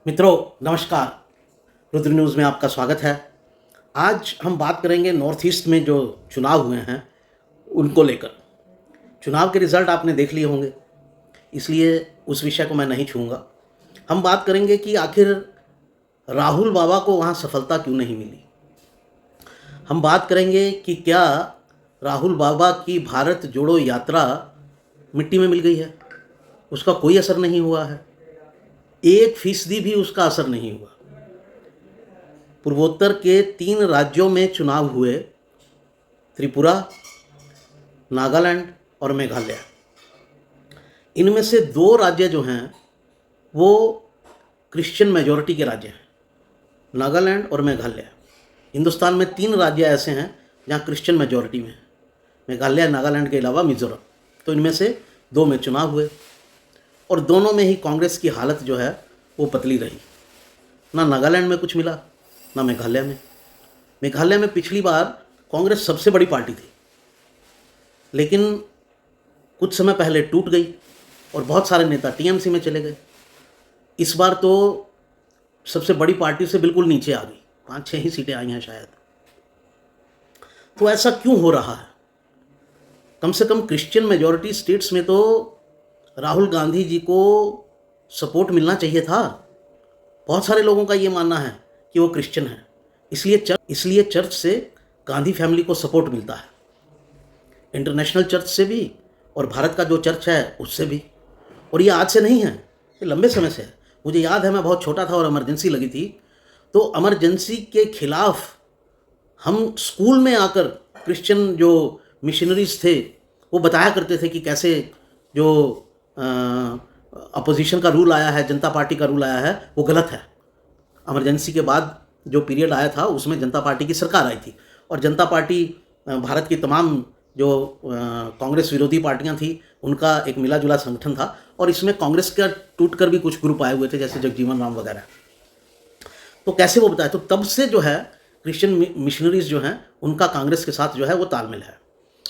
मित्रों नमस्कार। रुद्र न्यूज़ में आपका स्वागत है। आज हम बात करेंगे नॉर्थ ईस्ट में जो चुनाव हुए हैं उनको लेकर। चुनाव के रिज़ल्ट आपने देख लिए होंगे, इसलिए उस विषय को मैं नहीं छूँगा। हम बात करेंगे कि आखिर राहुल बाबा को वहाँ सफलता क्यों नहीं मिली। हम बात करेंगे कि क्या राहुल बाबा की भारत जोड़ो यात्रा मिट्टी में मिल गई है, उसका कोई असर नहीं हुआ है, 1% भी उसका असर नहीं हुआ। पूर्वोत्तर के 3 राज्यों में चुनाव हुए, त्रिपुरा, नागालैंड और मेघालय। इनमें से 2 राज्य जो हैं वो क्रिश्चियन मेजॉरिटी के राज्य हैं, नागालैंड और मेघालय। हिंदुस्तान में 3 राज्य ऐसे हैं जहाँ क्रिश्चियन मेजॉरिटी में है, मेघालय, नागालैंड के अलावा मिजोरम। तो इनमें से 2 में चुनाव हुए और दोनों में ही कांग्रेस की हालत जो है वो पतली रही। ना नागालैंड में कुछ मिला, ना मेघालय में। मेघालय में पिछली बार कांग्रेस सबसे बड़ी पार्टी थी, लेकिन कुछ समय पहले टूट गई और बहुत सारे नेता टीएमसी में चले गए। इस बार तो सबसे बड़ी पार्टी से बिल्कुल नीचे आ गई, 5-6 ही सीटें आई हैं शायद। तो ऐसा क्यों हो रहा है? कम से कम क्रिश्चियन मेजॉरिटी स्टेट्स में तो राहुल गांधी जी को सपोर्ट मिलना चाहिए था। बहुत सारे लोगों का ये मानना है कि वो क्रिश्चियन है, इसलिए चर्च से गांधी फैमिली को सपोर्ट मिलता है, इंटरनेशनल चर्च से भी और भारत का जो चर्च है उससे भी। और ये आज से नहीं है, ये लंबे समय से है। मुझे याद है मैं बहुत छोटा था और इमरजेंसी लगी थी, तो इमरजेंसी के खिलाफ हम स्कूल में आकर क्रिश्चियन जो मिशनरीज थे वो बताया करते थे कि कैसे जो अपोजिशन का रूल आया है, जनता पार्टी का रूल आया है, वो गलत है। इमरजेंसी के बाद जो पीरियड आया था उसमें जनता पार्टी की सरकार आई थी और जनता पार्टी भारत की तमाम जो कांग्रेस विरोधी पार्टियां थी उनका एक मिला जुला संगठन था। और इसमें कांग्रेस का टूट कर भी कुछ ग्रुप आए हुए थे, जैसे जगजीवन राम वगैरह। तो कैसे वो बताए, तो तब से जो है क्रिश्चियन मिशनरीज जो हैं उनका कांग्रेस के साथ जो है वो तालमेल है।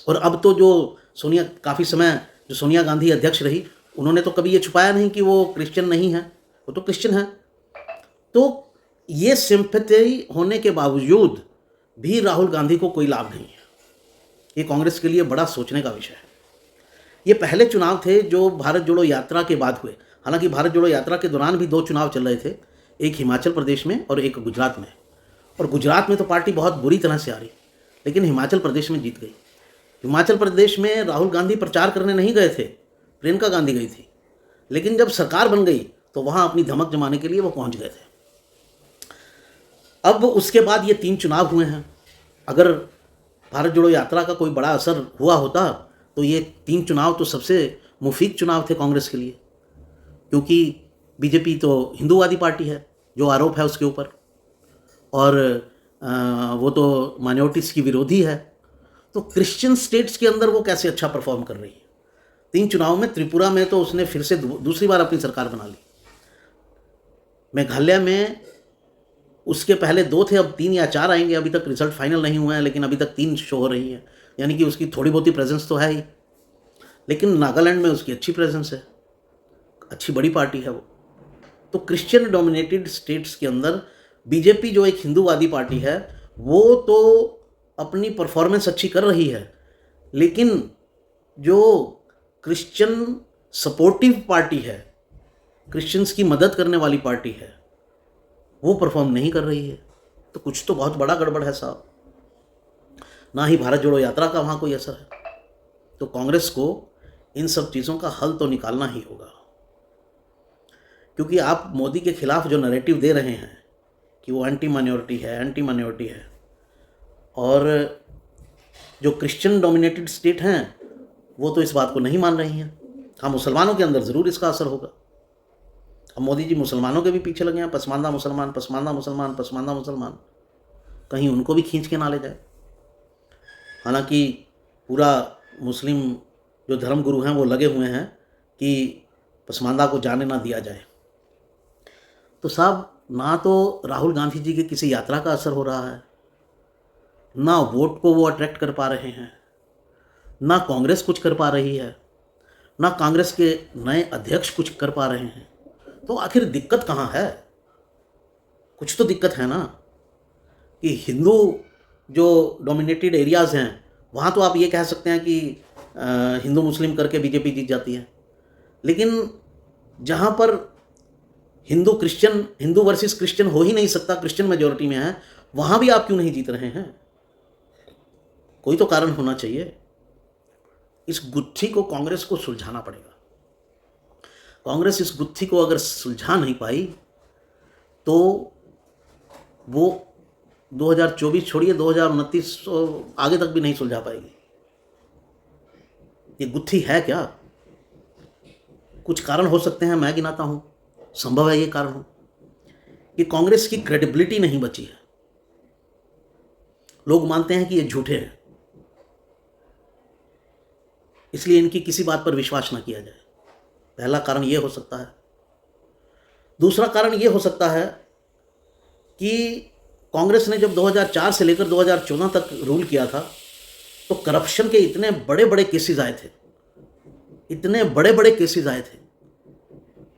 और अब तो जो सोनिया, काफ़ी समय जो सोनिया गांधी अध्यक्ष रही, उन्होंने तो कभी ये छुपाया नहीं कि वो क्रिश्चियन नहीं है, वो तो क्रिश्चियन है। तो ये सिंपैथी होने के बावजूद भी राहुल गांधी को कोई लाभ नहीं है। ये कांग्रेस के लिए बड़ा सोचने का विषय है। ये पहले चुनाव थे जो भारत जोड़ो यात्रा के बाद हुए। हालांकि भारत जोड़ो यात्रा के दौरान भी 2 चुनाव चल रहे थे, एक हिमाचल प्रदेश में और एक गुजरात में। और गुजरात में तो पार्टी बहुत बुरी तरह से आ रही, लेकिन हिमाचल प्रदेश में जीत गई। हिमाचल प्रदेश में राहुल गांधी प्रचार करने नहीं गए थे, प्रियंका गांधी गई थी, लेकिन जब सरकार बन गई तो वहाँ अपनी धमक जमाने के लिए वो पहुँच गए थे। अब उसके बाद ये 3 चुनाव हुए हैं। अगर भारत जोड़ो यात्रा का कोई बड़ा असर हुआ होता तो ये 3 चुनाव तो सबसे मुफीद चुनाव थे कांग्रेस के लिए, क्योंकि बीजेपी तो हिंदूवादी पार्टी है, जो आरोप है उसके ऊपर, और वो तो माइनॉरिटीज़ की विरोधी है। तो क्रिश्चियन स्टेट्स के अंदर वो कैसे अच्छा परफॉर्म कर रही है। 3 चुनाव में त्रिपुरा में तो उसने फिर से दूसरी बार अपनी सरकार बना ली। मेघालय में उसके पहले 2 थे, अब 3 या 4 आएंगे। अभी तक रिजल्ट फाइनल नहीं हुआ है, लेकिन अभी तक 3 शो हो रही है, यानी कि उसकी थोड़ी बहुत ही प्रेजेंस तो है ही। लेकिन नागालैंड में उसकी अच्छी प्रेजेंस है, अच्छी बड़ी पार्टी है वो। तो क्रिश्चियन डोमिनेटेड स्टेट्स के अंदर बीजेपी जो एक हिंदूवादी पार्टी है वो तो अपनी परफॉर्मेंस अच्छी कर रही है, लेकिन जो क्रिश्चियन सपोर्टिव पार्टी है, क्रिश्चियंस की मदद करने वाली पार्टी है, वो परफॉर्म नहीं कर रही है। तो कुछ तो बहुत बड़ा गड़बड़ है साहब। ना ही भारत जोड़ो यात्रा का वहाँ कोई असर है। तो कांग्रेस को इन सब चीज़ों का हल तो निकालना ही होगा, क्योंकि आप मोदी के खिलाफ जो नैरेटिव दे रहे हैं कि वो एंटी माइनॉरिटी है, और जो क्रिश्चियन डोमिनेटेड स्टेट हैं वो तो इस बात को नहीं मान रही हैं। हाँ, मुसलमानों के अंदर ज़रूर इसका असर होगा। अब मोदी जी मुसलमानों के भी पीछे लगे हैं, पसमानदा मुसलमान, कहीं उनको भी खींच के ना ले जाए। हालांकि पूरा मुस्लिम जो धर्मगुरु हैं वो लगे हुए हैं कि पसमानदा को जाने ना दिया जाए। तो साहब, ना तो राहुल गांधी जी की किसी यात्रा का असर हो रहा है, ना वोट को वो अट्रैक्ट कर पा रहे हैं, ना कांग्रेस कुछ कर पा रही है, ना कांग्रेस के नए अध्यक्ष कुछ कर पा रहे हैं। तो आखिर दिक्कत कहाँ है? कुछ तो दिक्कत है ना कि हिंदू जो डोमिनेटेड एरियाज़ हैं वहाँ तो आप ये कह सकते हैं कि हिंदू मुस्लिम करके बीजेपी जीत जाती है, लेकिन जहाँ पर हिंदू वर्सेस क्रिश्चियन हो ही नहीं सकता, क्रिश्चियन मेजोरिटी में है, वहाँ भी आप क्यों नहीं जीत रहे हैं? कोई तो कारण होना चाहिए। इस गुत्थी को कांग्रेस को सुलझाना पड़ेगा। कांग्रेस इस गुत्थी को अगर सुलझा नहीं पाई तो वो 2024 छोड़िए 2029 आगे तक भी नहीं सुलझा पाएगी। ये गुत्थी है क्या? कुछ कारण हो सकते हैं, मैं गिनाता हूं, संभव है ये कारण हो कि कांग्रेस की क्रेडिबिलिटी नहीं बची है। लोग मानते हैं कि ये झूठे हैं, इसलिए इनकी किसी बात पर विश्वास ना किया जाए। पहला कारण ये हो सकता है। दूसरा कारण ये हो सकता है कि कांग्रेस ने जब 2004 से लेकर 2014 तक रूल किया था तो करप्शन के इतने बड़े बड़े केसेस आए थे, इतने बड़े बड़े केसेस आए थे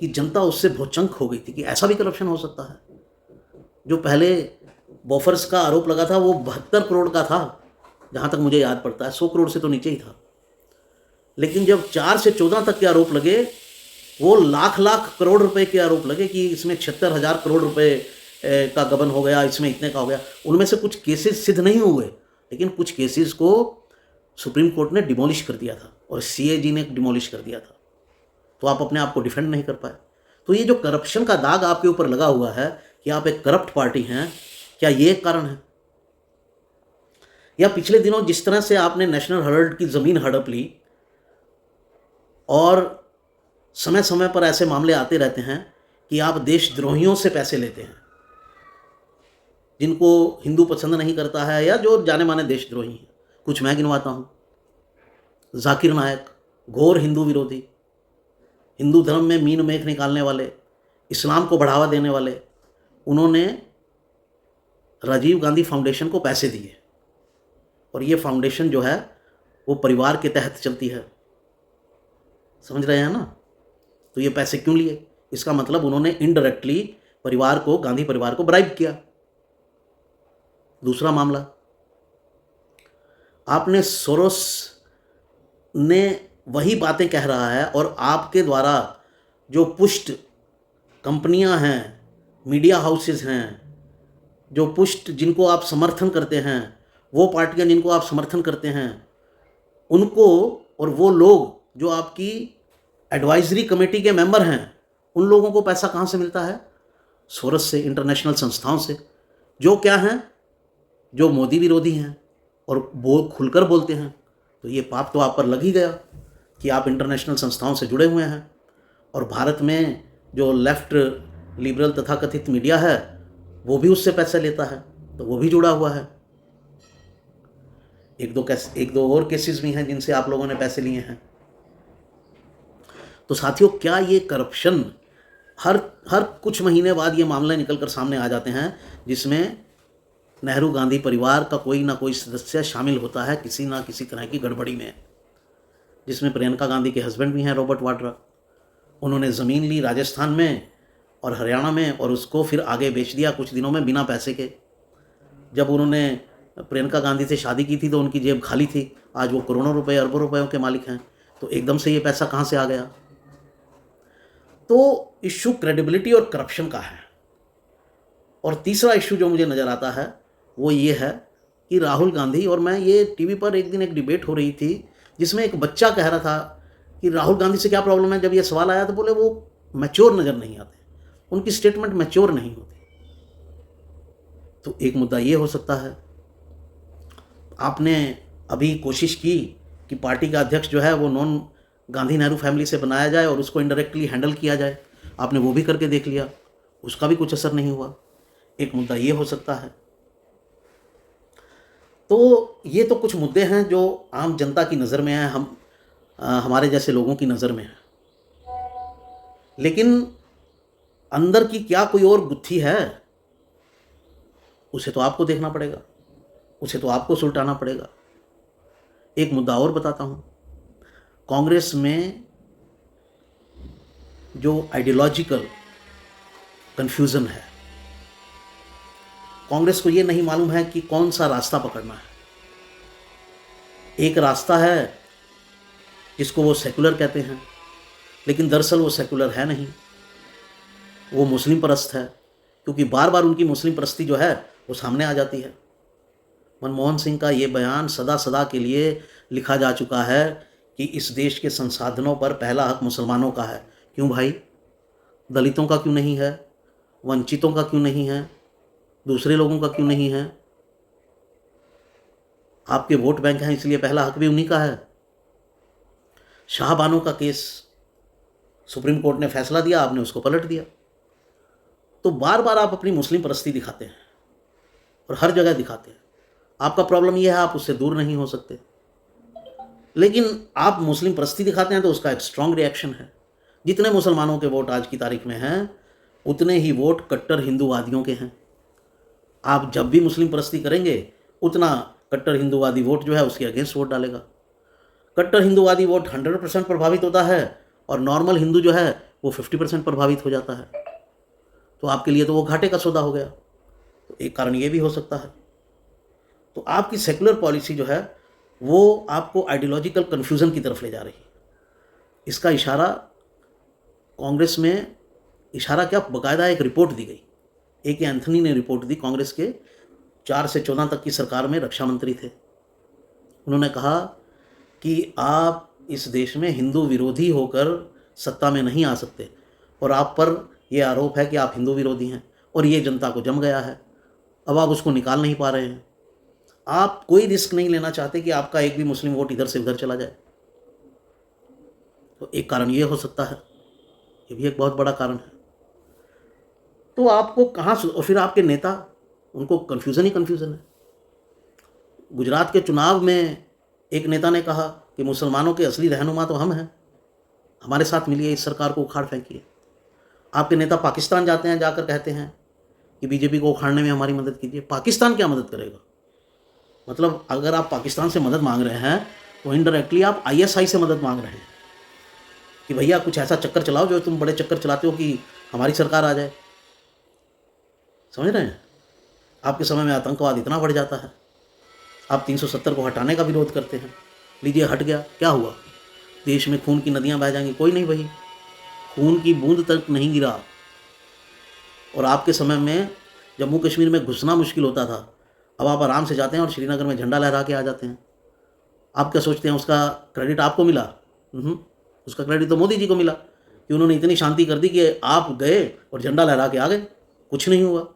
कि जनता उससे भौचंक हो गई थी कि ऐसा भी करप्शन हो सकता है। जो पहले बोफर्स का आरोप लगा था वो 72 करोड़ का था, जहाँ तक मुझे याद पड़ता है, 100 करोड़ से तो नीचे ही था। लेकिन जब 4 से 14 तक के आरोप लगे, वो लाख लाख करोड़ रुपए के आरोप लगे कि इसमें 76,000 करोड़ रुपए का गबन हो गया, इसमें इतने का हो गया। उनमें से कुछ केसेस सिद्ध नहीं हुए, लेकिन कुछ केसेस को सुप्रीम कोर्ट ने डिमोलिश कर दिया था और सीएजी ने डिमोलिश कर दिया था, तो आप अपने आप को डिफेंड नहीं कर पाए। तो ये जो करप्शन का दाग आपके ऊपर लगा हुआ है कि आप एक करप्ट पार्टी हैं, क्या ये एक कारण है? या पिछले दिनों जिस तरह से आपने नेशनल हेराल्ड की ज़मीन हड़प ली और समय समय पर ऐसे मामले आते रहते हैं कि आप देशद्रोहियों से पैसे लेते हैं, जिनको हिंदू पसंद नहीं करता है या जो जाने माने देशद्रोही हैं। कुछ मैं गिनवाता हूँ। जाकिर नायक, घोर हिंदू विरोधी, हिंदू धर्म में मीन मेख निकालने वाले, इस्लाम को बढ़ावा देने वाले, उन्होंने राजीव गांधी फाउंडेशन को पैसे दिए और ये फाउंडेशन जो है वो परिवार के तहत चलती है। समझ रहे हैं ना? तो ये पैसे क्यों लिए? इसका मतलब उन्होंने इनडायरेक्टली परिवार को, गांधी परिवार को ब्राइब किया। दूसरा मामला, आपने सोरोस ने वही बातें कह रहा है और आपके द्वारा जो पुष्ट कंपनियां हैं, मीडिया हाउसेस हैं, जो पुष्ट जिनको आप समर्थन करते हैं, वो पार्टियां जिनको आप समर्थन करते हैं, उनको और वो लोग जो आपकी एडवाइजरी कमेटी के मेंबर हैं, उन लोगों को पैसा कहाँ से मिलता है? सोरस से, इंटरनेशनल संस्थाओं से, जो क्या हैं, जो मोदी विरोधी हैं और वो खुलकर बोलते हैं। तो ये पाप तो आप पर लग ही गया कि आप इंटरनेशनल संस्थाओं से जुड़े हुए हैं। और भारत में जो लेफ्ट लिबरल तथाकथित मीडिया है वो भी उससे पैसा लेता है, तो वो भी जुड़ा हुआ है। एक दो और केसेस भी हैं जिनसे आप लोगों ने पैसे लिए हैं। तो साथियों, क्या ये करप्शन हर कुछ महीने बाद ये मामले निकल कर सामने आ जाते हैं जिसमें नेहरू गांधी परिवार का कोई ना कोई सदस्य शामिल होता है किसी ना किसी तरह की गड़बड़ी में, जिसमें प्रियंका गांधी के हस्बैंड भी हैं, रॉबर्ट वाड्रा। उन्होंने ज़मीन ली राजस्थान में और हरियाणा में और उसको फिर आगे बेच दिया कुछ दिनों में बिना पैसे के। जब उन्होंने प्रियंका गांधी से शादी की थी तो उनकी जेब खाली थी, आज वो करोड़ों रुपए, अरबों रुपयों के मालिक हैं। तो एकदम से ये पैसा कहाँ से आ गया? तो इशू क्रेडिबिलिटी और करप्शन का है। और तीसरा इशू जो मुझे नज़र आता है वो ये है कि राहुल गांधी, और मैं ये टीवी पर एक दिन एक डिबेट हो रही थी जिसमें एक बच्चा कह रहा था कि राहुल गांधी से क्या प्रॉब्लम है। जब ये सवाल आया तो बोले वो मैच्योर नज़र नहीं आते, उनकी स्टेटमेंट मैच्योर नहीं होती। तो एक मुद्दा ये हो सकता है। आपने अभी कोशिश की कि पार्टी का अध्यक्ष जो है वो नॉन गांधी नेहरू फैमिली से बनाया जाए और उसको इनडायरेक्टली हैंडल किया जाए, आपने वो भी करके देख लिया, उसका भी कुछ असर नहीं हुआ। एक मुद्दा ये हो सकता है। तो ये तो कुछ मुद्दे हैं जो आम जनता की नज़र में हैं, हमारे जैसे लोगों की नज़र में हैं। लेकिन अंदर की क्या कोई और गुत्थी है, उसे तो आपको देखना पड़ेगा, उसे तो आपको सुलटाना पड़ेगा। एक मुद्दा और बताता हूँ। कांग्रेस में जो आइडियोलॉजिकल कन्फ्यूज़न है कांग्रेस को ये नहीं मालूम है कि कौन सा रास्ता पकड़ना है। एक रास्ता है जिसको वो सेकुलर कहते हैं, लेकिन दरअसल वो सेकुलर है नहीं, वो मुस्लिम परस्त है, क्योंकि बार बार उनकी मुस्लिम परस्ती जो है वो सामने आ जाती है। मनमोहन सिंह का ये बयान सदा सदा के लिए लिखा जा चुका है कि इस देश के संसाधनों पर पहला हक मुसलमानों का है। क्यों भाई? दलितों का क्यों नहीं है? वंचितों का क्यों नहीं है? दूसरे लोगों का क्यों नहीं है? आपके वोट बैंक हैं, इसलिए पहला हक भी उन्हीं का है। शाहबानो का केस सुप्रीम कोर्ट ने फैसला दिया, आपने उसको पलट दिया। तो बार बार आप अपनी मुस्लिम परस्ती दिखाते हैं और हर जगह दिखाते हैं। आपका प्रॉब्लम यह है, आप उससे दूर नहीं हो सकते, लेकिन आप मुस्लिम परस्ती दिखाते हैं तो उसका एक स्ट्रांग रिएक्शन है। जितने मुसलमानों के वोट आज की तारीख में हैं, उतने ही वोट कट्टर हिंदूवादियों के हैं। आप जब भी मुस्लिम परस्ती करेंगे, उतना कट्टर हिंदूवादी वोट जो है उसके अगेंस्ट वोट डालेगा। कट्टर हिंदूवादी वोट 100% प्रभावित होता है और नॉर्मल हिंदू जो है वो 50% प्रभावित हो जाता है। तो आपके लिए तो वो घाटे का सौदा हो गया। तो एक कारण ये भी हो सकता है। तो आपकी सेकुलर पॉलिसी जो है वो आपको आइडियोलॉजिकल कन्फ्यूज़न की तरफ ले जा रही है। इसका इशारा कांग्रेस में, इशारा क्या, बाकायदा एक रिपोर्ट दी गई। ए के एंथनी ने रिपोर्ट दी, कांग्रेस के 4 से 14 तक की सरकार में रक्षा मंत्री थे। उन्होंने कहा कि आप इस देश में हिंदू विरोधी होकर सत्ता में नहीं आ सकते, और आप पर यह आरोप है कि आप हिंदू विरोधी हैं, और ये जनता को जम गया है। अब आप उसको निकाल नहीं पा रहे हैं। आप कोई रिस्क नहीं लेना चाहते कि आपका एक भी मुस्लिम वोट इधर से उधर चला जाए। तो एक कारण ये हो सकता है, ये भी एक बहुत बड़ा कारण है। तो आपको कहाँ, और फिर आपके नेता, उनको कन्फ्यूज़न ही कन्फ्यूज़न है। गुजरात के चुनाव में एक नेता ने कहा कि मुसलमानों के असली रहनुमा तो हम हैं, हमारे साथ मिलिए, इस सरकार को उखाड़ फेंकिए। आपके नेता पाकिस्तान जाते हैं, जाकर कहते हैं कि बीजेपी को उखाड़ने में हमारी मदद कीजिए। पाकिस्तान क्या मदद करेगा? मतलब अगर आप पाकिस्तान से मदद मांग रहे हैं तो इनडायरेक्टली आप आईएसआई से मदद मांग रहे हैं कि भैया कुछ ऐसा चक्कर चलाओ जो तुम बड़े चक्कर चलाते हो कि हमारी सरकार आ जाए। समझ रहे हैं? आपके समय में आतंकवाद इतना बढ़ जाता है, आप 370 को हटाने का विरोध करते हैं। लीजिए, हट गया, क्या हुआ? देश में खून की नदियां बह जाएंगी? कोई नहीं बही, खून की बूंद तक नहीं गिरा। और आपके समय में जम्मू कश्मीर में घुसना मुश्किल होता था, अब आप आराम से जाते हैं और श्रीनगर में झंडा लहरा के आ जाते हैं। आप क्या सोचते हैं उसका क्रेडिट आपको मिला? उसका क्रेडिट तो मोदी जी को मिला कि उन्होंने इतनी शांति कर दी कि आप गए और झंडा लहरा के आ गए, कुछ नहीं हुआ।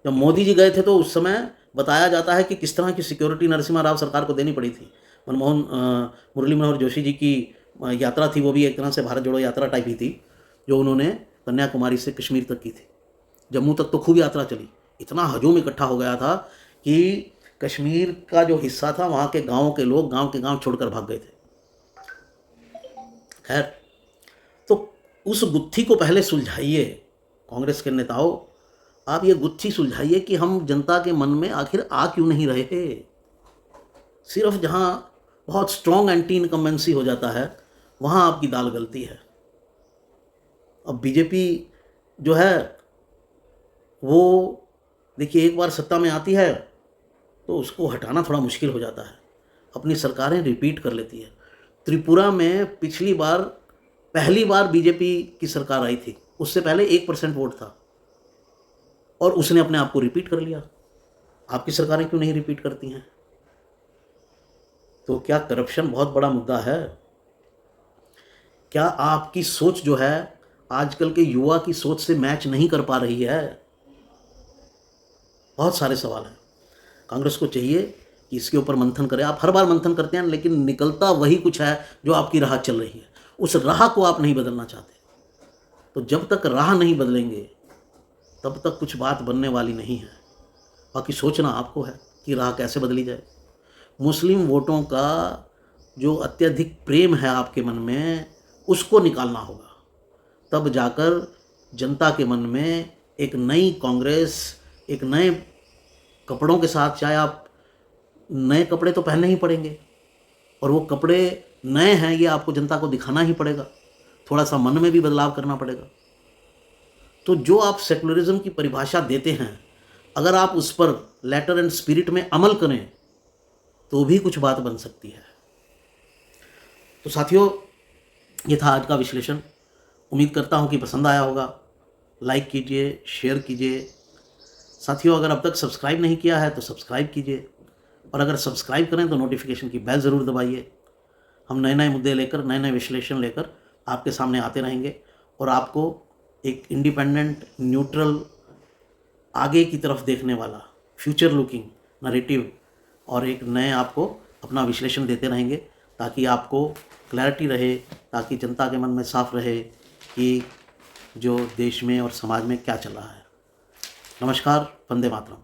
जब मोदी जी गए थे तो उस समय बताया जाता है कि किस तरह की सिक्योरिटी नरसिम्हा राव सरकार को देनी पड़ी थी। मुरली मनोहर जोशी जी की यात्रा थी, वो भी एक तरह से भारत जोड़ो यात्रा टाइप ही थी, जो उन्होंने कन्याकुमारी से कश्मीर तक की थी। जम्मू तक तो खूब यात्रा चली, इतना हजूम इकट्ठा हो गया था कि कश्मीर का जो हिस्सा था वहाँ के गाँव के लोग गाँव के गाँव छोड़कर भाग गए थे। खैर, तो उस गुत्थी को पहले सुलझाइए कांग्रेस के नेताओं। आप ये गुत्थी सुलझाइए कि हम जनता के मन में आखिर आ क्यों नहीं रहे। सिर्फ जहाँ बहुत स्ट्रॉन्ग एंटी इनकम्बेंसी हो जाता है वहाँ आपकी दाल गलती है। अब बीजेपी जो है वो देखिए, एक बार सत्ता में आती है तो उसको हटाना थोड़ा मुश्किल हो जाता है। अपनी सरकारें रिपीट कर लेती है। त्रिपुरा में पिछली बार पहली बार बीजेपी की सरकार आई थी, उससे पहले 1% वोट था और उसने अपने आप को रिपीट कर लिया। आपकी सरकारें क्यों नहीं रिपीट करती हैं? तो क्या करप्शन बहुत बड़ा मुद्दा है? क्या आपकी सोच जो है आजकल के युवा की सोच से मैच नहीं कर पा रही है? बहुत सारे सवाल हैं। कांग्रेस को चाहिए कि इसके ऊपर मंथन करें। आप हर बार मंथन करते हैं, लेकिन निकलता वही कुछ है जो आपकी राह चल रही है। उस राह को आप नहीं बदलना चाहते। तो जब तक राह नहीं बदलेंगे तब तक कुछ बात बनने वाली नहीं है। बाकी सोचना आपको है कि राह कैसे बदली जाए। मुस्लिम वोटों का जो अत्यधिक प्रेम है आपके मन में, उसको निकालना होगा। तब जाकर जनता के मन में एक नई कांग्रेस, एक नए कपड़ों के साथ, चाहे आप नए कपड़े तो पहनने ही पड़ेंगे और वो कपड़े नए हैं ये आपको जनता को दिखाना ही पड़ेगा। थोड़ा सा मन में भी बदलाव करना पड़ेगा। तो जो आप सेकुलरिज्म की परिभाषा देते हैं, अगर आप उस पर लेटर एंड स्पिरिट में अमल करें तो भी कुछ बात बन सकती है। तो साथियों, ये था आज का विश्लेषण। उम्मीद करता हूँ कि पसंद आया होगा। लाइक कीजिए, शेयर कीजिए। साथियों, अगर अब तक सब्सक्राइब नहीं किया है तो सब्सक्राइब कीजिए, और अगर सब्सक्राइब करें तो नोटिफिकेशन की बेल ज़रूर दबाइए। हम नए नए मुद्दे लेकर, नए नए विश्लेषण लेकर आपके सामने आते रहेंगे, और आपको एक इंडिपेंडेंट, न्यूट्रल, आगे की तरफ देखने वाला, फ्यूचर लुकिंग नरेटिव और एक नए आपको अपना विश्लेषण देते रहेंगे, ताकि आपको क्लैरिटी रहे, ताकि जनता के मन में साफ रहे कि जो देश में और समाज में क्या चल रहा है। नमस्कार, वंदे मातरम।